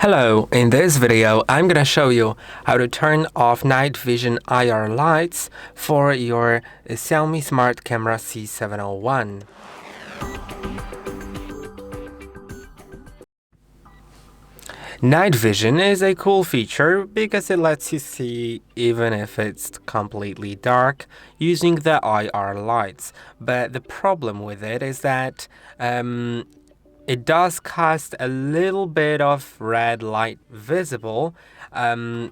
Hello, in this video I'm gonna show you how to turn off night vision IR lights for your Xiaomi Smart Camera C701. Night vision is a cool feature because it lets you see even if it's completely dark using the IR lights, but the problem with it is that it does cast a little bit of red light visible, and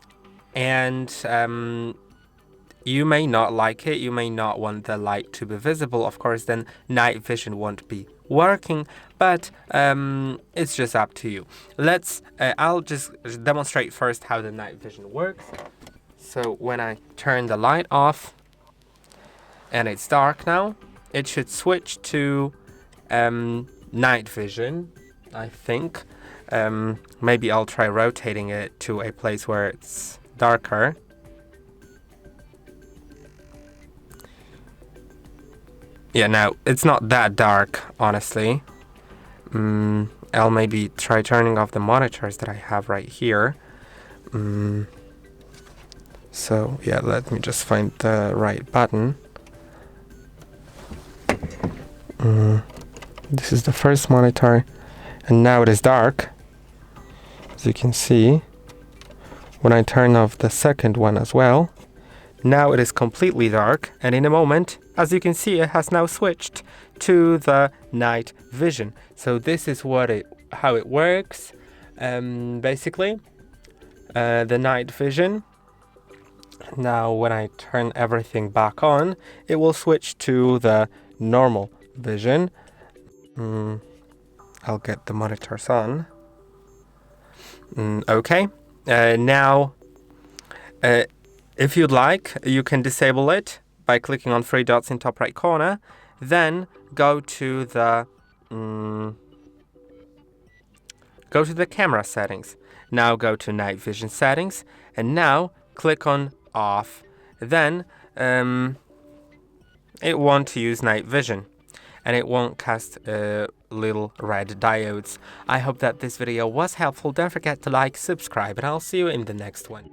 you may not like it. You may not want the light to be visible. Of course, then night vision won't be working, but it's just up to you. I'll just demonstrate first how the night vision works. So when I turn the light off and it's dark now, it should switch to night vision, I think. Maybe I'll try rotating it to a place where it's darker. Yeah, now it's not that dark, honestly. I'll maybe try turning off the monitors that I have right here. So yeah, let me just find the right button. This is the first monitor, and now it is dark, as you can see. When I turn off the second one as well, now it is completely dark, and in a moment, as you can see, it has now switched to the night vision. So this is how it works, basically, the night vision. Now when I turn everything back on, it will switch to the normal vision. I'll get the monitors on. Okay. Now, if you'd like, you can disable it by clicking on three dots in top right corner. Then go to the camera settings. Now go to night vision settings, and now click on off. Then it won't use night vision, and it won't cast little red diodes. I hope that this video was helpful. Don't forget to like, subscribe, and I'll see you in the next one.